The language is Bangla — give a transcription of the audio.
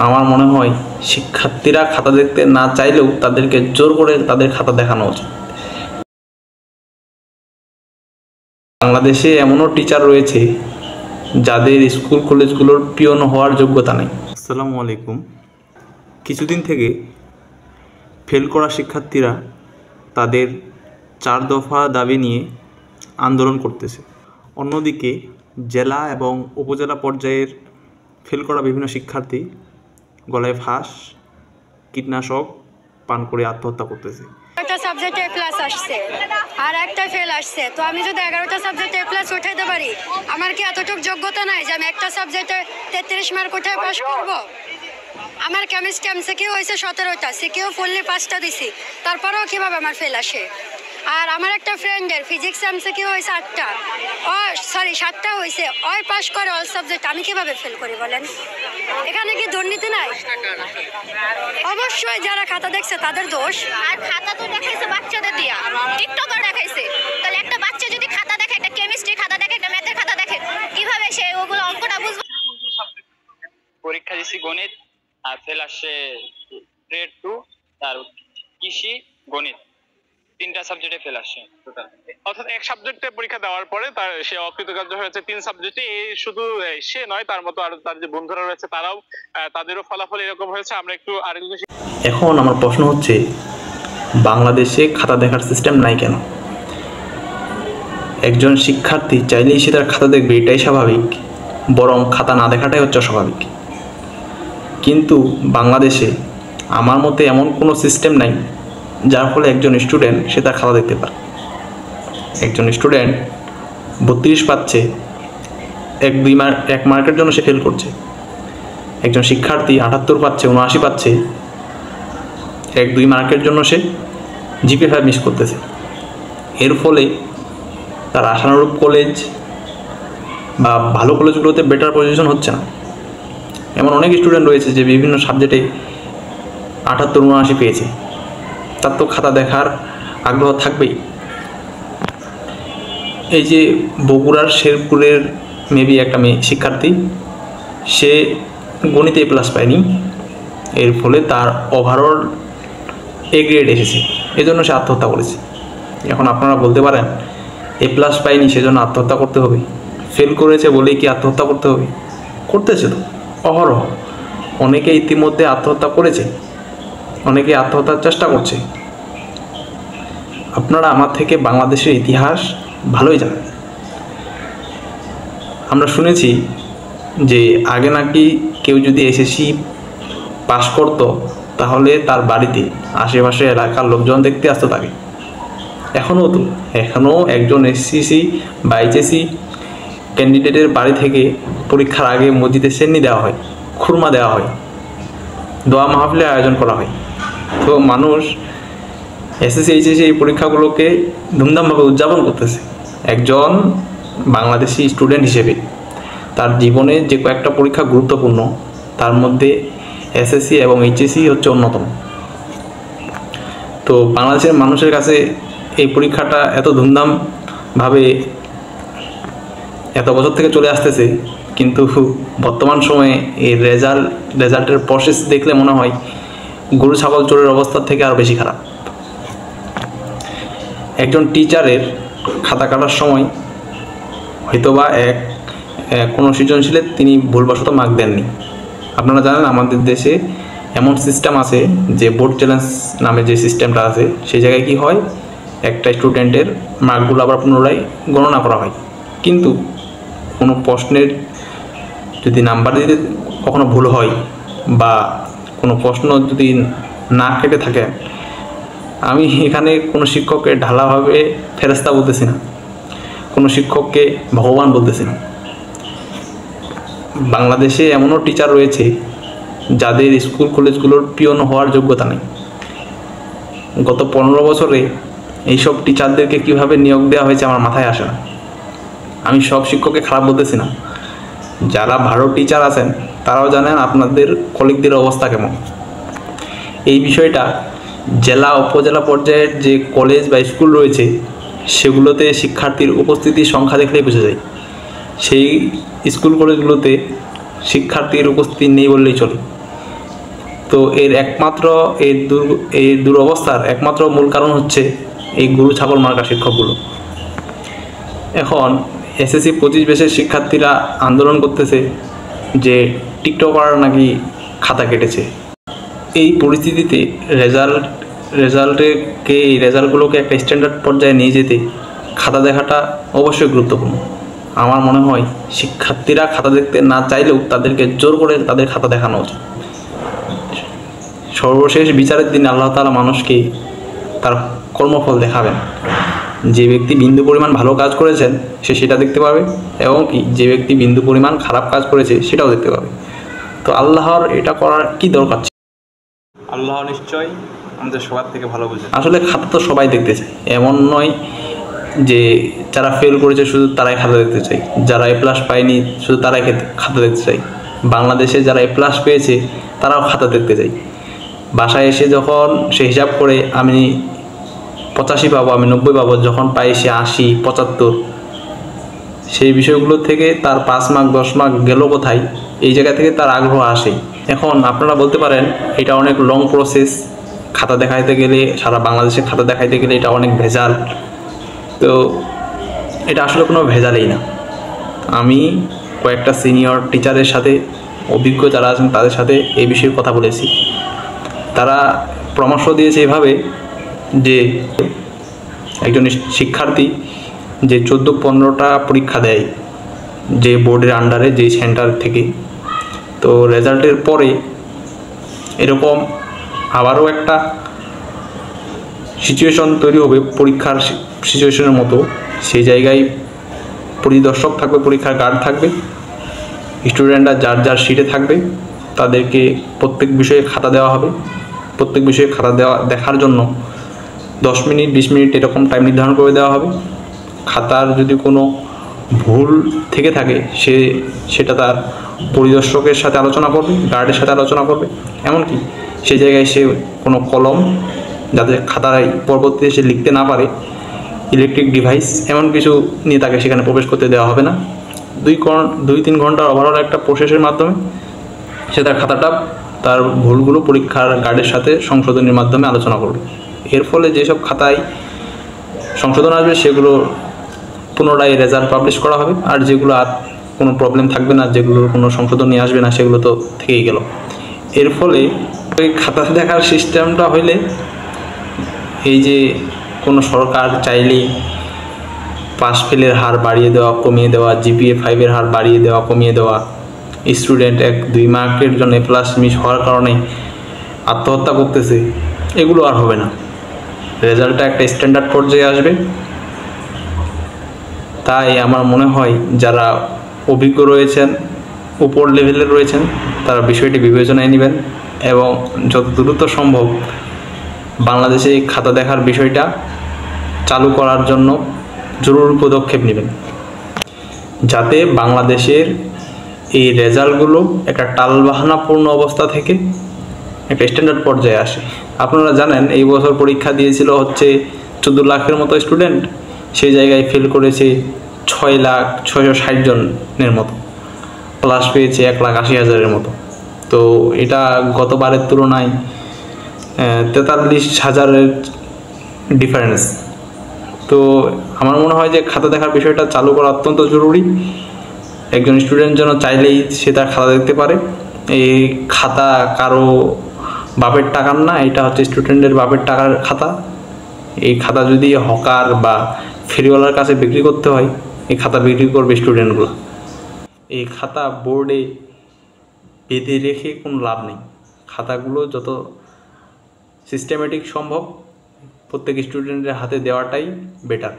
আমার মনে হয় শিক্ষার্থীরা খাতা দেখতে না চাইলেও তাদেরকে জোর করে তাদের খাতা দেখানো উচিত। বাংলাদেশে এমনও টিচার রয়েছে যাদের স্কুল কলেজগুলোর পিয়ন হওয়ার যোগ্যতা নেই। আসসালামু আলাইকুম। কিছুদিন থেকে ফেল করা শিক্ষার্থীরা তাদের 4 দফা দাবি নিয়ে আন্দোলন করতেছে। অন্যদিকে জেলা এবং উপজেলা পর্যায়ের ফেল করা বিভিন্ন শিক্ষার্থী গলায় ফাঁস, কীটনাশক পান করে আত্মহত্যা করতেছে। একটা সাবজেক্টে এ প্লাস আসছে আর একটা ফেল আসছে, তো আমি যদি 11টা সাবজেক্টে এ প্লাস উঠাইতে পারি, আমার কি এতটুকু যোগ্যতা নাই যে আমি একটা সাবজেক্টে 33 মার্ক উঠায় পাস করব? আমার কেমিস্ট্রি এমসিকিউ হয়েছে 17টা, সিকিউ ফুললি 5টা দিছি, তারপরেও কিভাবে আমার ফেল আসে? আর আমার একটা ফ্রেন্ডের ফিজিক্স এমসিকিউ হয়েছে 8টা, 7টা হয়েছে, ওই পাস করে অল সাবজেক্ট, আমি কিভাবে ফেল করি বলেন? এখানে কি দুর্নীতি নাই? অবশ্যই যারা খাতা দেখছে তাদের দোষ। আর খাতা তো দেখাইছে বাচ্চাদের দিয়া, টিকটকার দেখাইছে। তাহলে একটা বাচ্চা যদি খাতা দেখে, একটা কেমিস্ট্রি খাতা দেখে, একটা ম্যাথের খাতা দেখে, কিভাবে সে ওগুলো অঙ্কটা বুঝবে? পরীক্ষা দিছি গণিত, আর ফেল আসছে গ্রেড 2, আর কৃষি, গণিত, 3টা সাবজেক্টে ফেল আসছে টোটাল। অর্থাৎ এক সাবজেক্টে পরীক্ষা দেওয়ার পরে তার সে অকৃতকার্য হয়েছে 3 সাবজেক্টে। এই শুধু সে নয়, তার মতো আর তার যে বন্ধুরা রয়েছে তারাও, তাদেরও ফলাফল এরকম হয়েছে। আমরা একটু আরেকটু। এখন আমার প্রশ্ন হচ্ছে, বাংলাদেশে খাতা দেখার সিস্টেম নাই কেন? একজন শিক্ষার্থী চাইলেই সে তার খাতা দেখবে, এটাই স্বাভাবিক, বরং খাতা না দেখাটাই হচ্ছে অস্বাভাবিক। কিন্তু বাংলাদেশে আমার মতে এমন কোনো সিস্টেম নাই যার ফলে একজন স্টুডেন্ট সে তার খাতা দেখতে পারে। একজন স্টুডেন্ট 32 পাচ্ছে, 1 মার্কের জন্য সে ফেল করছে। একজন শিক্ষার্থী 78 পাচ্ছে, 79 পাচ্ছে, 1-2 মার্কের জন্য সে জিপিএ 5 মিস করতেছে। এর ফলে তার আশানুরূপ কলেজ বা ভালো কলেজগুলোতে বেটার পজিশন হচ্ছে না। এমন অনেক স্টুডেন্ট রয়েছে যে বিভিন্ন সাবজেক্টে 78-79 পেয়েছে, তার তো খাতা দেখার আগ্রহ থাকবেই। এই যে বগুড়ার শেরপুরের মেবি একটা মেয়ে শিক্ষার্থী, সে গণিতে এ প্লাস পায়নি, এর ফলে তার ওভারঅল এ গ্রেড এসেছে, এজন্য সে আত্মহত্যা করেছে। এখন আপনারা বলতে পারেন এ প্লাস পায়নি সেজন্য আত্মহত্যা করতে হবে? ফেল করেছে বলেই কি আত্মহত্যা করতে হবে? করতেছে তো অহরহ, অনেকে ইতিমধ্যে আত্মহত্যা করেছে, অনেকে আত্মহত্যার চেষ্টা করছে। আপনারা আমার থেকে বাংলাদেশের ইতিহাস ভালোই জানেন। আমরা শুনেছি যে আগে নাকি কেউ যদি এসএসসি পাশ করত তাহলে তার বাড়িতে আশেপাশে এলাকার লোকজন দেখতে আসতো তাকে। এখনও একজন এসএসসি বা এইচএসসি ক্যান্ডিডেটের বাড়ি থেকে পরীক্ষার আগে মসজিদে সেন্নি দেওয়া হয়, খুরমা দেওয়া হয়, দোয়া মাহফিলের আয়োজন করা হয়। তো মানুষ এসএসসি এইচএসসি এই পরীক্ষাগুলোকে ধুমধামভাবে উদযাপন করতেছে। একজন বাংলাদেশি স্টুডেন্ট হিসেবে তার জীবনে যে কয়েকটা পরীক্ষা গুরুত্বপূর্ণ, তার মধ্যে এসএসসি এবং এইচএসসি হচ্ছে অন্যতম। তো বাংলাদেশের মানুষের কাছে এই পরীক্ষাটা এত ধুমধামভাবে এত বছর থেকে চলে আসতেছে, কিন্তু বর্তমান সময়ে এই রেজাল্টের প্রসেস দেখলে মনে হয় গরু ছাগল চোরের অবস্থা থেকে আরও বেশি খারাপ। একজন টিচারের খাতা কাটার সময় হয়তোবা কোনো সৃজনশীলে তিনি ভুলবশত মার্ক দেননি। আপনারা জানেন আমাদের দেশে এমন সিস্টেম আছে যে বোর্ড চ্যালেঞ্জ নামে যে সিস্টেমটা আছে, সেই জায়গায় কি হয়, একটা স্টুডেন্টের মার্কগুলো আবার পুনরায় গণনা করা হয়। কিন্তু কোনো প্রশ্নের যদি নাম্বার দিতে কখনো ভুল হয় বা কোনো প্রশ্ন যদি না কেটে থাকে, আমি এখানে কোনো শিক্ষককে ঢালাভাবে ফেরেশতা বলতেছি না, কোনো শিক্ষককে ভগবান বলতেছি না। বাংলাদেশে এমনও টিচার রয়েছে যাদের স্কুল কলেজগুলোর পিয়ন হওয়ার যোগ্যতা নেই। গত 15 বছরে এইসব টিচারদেরকে কিভাবে নিয়োগ দেওয়া হয়েছে আমার মাথায় আসে না। আমি সব শিক্ষককে খারাপ বলতেছি না, যারা ভালো টিচার আছেন তারাও জানেন আপনাদের কলিগদের অবস্থা কেমন। এই বিষয়টা জেলা উপজেলা পর্যায়ের যে কলেজ বা স্কুল রয়েছে সেগুলোতে শিক্ষার্থীর উপস্থিতির সংখ্যা দেখলেই বোঝা যায়। সেই স্কুল কলেজগুলোতে শিক্ষার্থীর উপস্থিতি নেই বললেই চলে। তো এর দুরবস্থার একমাত্র মূল কারণ হচ্ছে এই গরু ছাগল মার্কা শিক্ষকগুলো। এখন SSC 25 ব্যাচের শিক্ষার্থীরা আন্দোলন করতেছে যে টিকটকার নাকি খাতা কেটেছে। এই পরিস্থিতিতে রেজাল্টগুলোকে একটা স্ট্যান্ডার্ড পর্যায়ে নিয়ে যেতে খাতা দেখাটা অবশ্যই গুরুত্বপূর্ণ। আমার মনে হয় শিক্ষার্থীরা খাতা দেখতে না চাইলেও তাদেরকে জোর করে তাদের খাতা দেখানো উচিত। সর্বশেষ বিচারের দিন আল্লাহ তাআলা মানুষকে তার কর্মফল দেখাবেন। যে ব্যক্তি বিন্দু পরিমাণ ভালো কাজ করেছেন সে সেটা দেখতে পাবে, এবং কি যে ব্যক্তি বিন্দু পরিমাণ খারাপ কাজ করেছে সেটাও দেখতে পাবে। তো আল্লাহর এটা করার কি দরকার ছিল? আল্লাহ নিশ্চয়ই আমাদের সবার থেকে ভালো বুঝে। আসলে খাতা তো সবাই দেখতে চায়, এমন নয় যে যারা ফেল করেছে শুধু তারাই খাতা দেখতে চাই, যারা A+ পায়নি শুধু তারাই খাতা দেখতে চাই। বাংলাদেশে যারা A+ পেয়েছে তারাও খাতা দেখতে চাই। বাসায় এসে যখন সে হিসাব করে আমি 85 পাবো, আমি 90 পাবো, যখন পাই সে 80, 75, সেই বিষয়গুলো থেকে তার 5 মার্ক 10 মার্ক গেল কোথায়, এই জায়গা থেকে তার আগ্রহ আসে। এখন আপনারা বলতে পারেন এটা অনেক লং প্রসেস, খাতা দেখাইতে গেলে, সারা বাংলাদেশে খাতা দেখাইতে গেলে এটা অনেক ভেজাল। তো এটা আসলে কোনো ভেজালই না। আমি কয়েকটা সিনিয়র টিচারের সাথে, অভিজ্ঞ যারা আছেন তাদের সাথে এই বিষয়ে কথা বলেছি। তারা পরামর্শ দিয়েছে এভাবে যে একজন শিক্ষার্থী যে 14-15টা পরীক্ষা দেয় যে বোর্ডের আন্ডারে, যেই সেন্টার থেকে, তো রেজাল্টের পরে এরকম আবারও একটা সিচুয়েশন তৈরি হবে পরীক্ষার সিচুয়েশনের মতো। সেই জায়গায় পরিদর্শক থাকবে, পরীক্ষার গার্ড থাকবে, স্টুডেন্টরা যার যার সিটে থাকবে, তাদেরকে প্রত্যেক বিষয়ে খাতা দেওয়া হবে। প্রত্যেক বিষয়ে খাতা দেখার জন্য 10 মিনিট 20 মিনিট এরকম টাইম নির্ধারণ করে দেওয়া হবে। খাতার যদি কোনো ভুল থেকে থাকে সেটা তার পরিদর্শকের সাথে আলোচনা করবে, গার্ডের সাথে আলোচনা করবে। এমনকি সেই জায়গায় সে কোনো কলম, যাতে খাতায় পরবর্তীতে সে লিখতে না পারে, ইলেকট্রিক ডিভাইস এমন কিছু নিয়ে তাকে সেখানে প্রবেশ করতে দেওয়া হবে না। 2-3 ঘন্টার ওভারঅল একটা প্রসেসের মাধ্যমে সে তার খাতাটা, তার ভুলগুলো পরীক্ষার গার্ডের সাথে সংশোধনের মাধ্যমে আলোচনা করবে। এর ফলে যেসব খাতায় সংশোধন আসবে সেগুলো পুনরায় রেজাল্ট পাবলিশ করা হবে, আর যেগুলো আর কোনো প্রবলেম থাকবে না, যেগুলোর কোনো সংশোধন নিয়ে আসবে না, সেগুলো তো থেকেই গেল। এর ফলে ওই খাতা দেখার সিস্টেমটা হইলে, এই যে কোনো সরকার চাইলেই পাস ফেলের হার বাড়িয়ে দেওয়া, কমিয়ে দেওয়া, GPA 5-এর হার বাড়িয়ে দেওয়া, কমিয়ে দেওয়া, স্টুডেন্ট 1-2 মার্কের জন্য A+ মিস হওয়ার কারণে আত্মহত্যা করতেছে, এগুলো আর হবে না। রেজাল্টটা একটা স্ট্যান্ডার্ড পর্যায়ে আসবে। তাই আমার মনে হয় যারা অভিজ্ঞ রয়েছেন, উপর লেভেলের রয়েছেন, তারা বিষয়টি বিবেচনায় নেবেন এবং যত দ্রুত সম্ভব বাংলাদেশে খাতা দেখার বিষয়টা চালু করার জন্য জরুরি পদক্ষেপ নেবেন, যাতে বাংলাদেশের এই রেজাল্টগুলো একটা টালবাহানাপূর্ণ অবস্থা থেকে একটা স্ট্যান্ডার্ড পর্যায়ে আসে। আপনারা জানেন এই বছর পরীক্ষা দিয়েছিল হচ্ছে 14 লাখের মতো স্টুডেন্ট, সেই জায়গায় ফেল করেছে 6,660 জনের মতো, প্লাস পেয়েছে 1,80,000-এর মতো। তো এটা গতবারের তুলনায় 43,000-এর ডিফারেন্স। তো আমার মনে হয় যে খাতা দেখার বিষয়টা চালু করা অত্যন্ত জরুরি। একজন স্টুডেন্ট যেন চাইলেই সে তার খাতা দেখতে পারে। এই খাতা কারো বাপের টাকার না, এটা হচ্ছে স্টুডেন্টের বাপের টাকার খাতা। এই খাতা যদি হকার বা ফেরিওয়ালার কাছে বিক্রি করতে হয়, এই খাতা বিক্রি করবে স্টুডেন্টগুলো। এই খাতা বোর্ডে বেঁধে রেখে কোনো লাভ নেই। খাতাগুলো যত সিস্টেমেটিক সম্ভব প্রত্যেক স্টুডেন্টের হাতে দেওয়াটাই বেটার।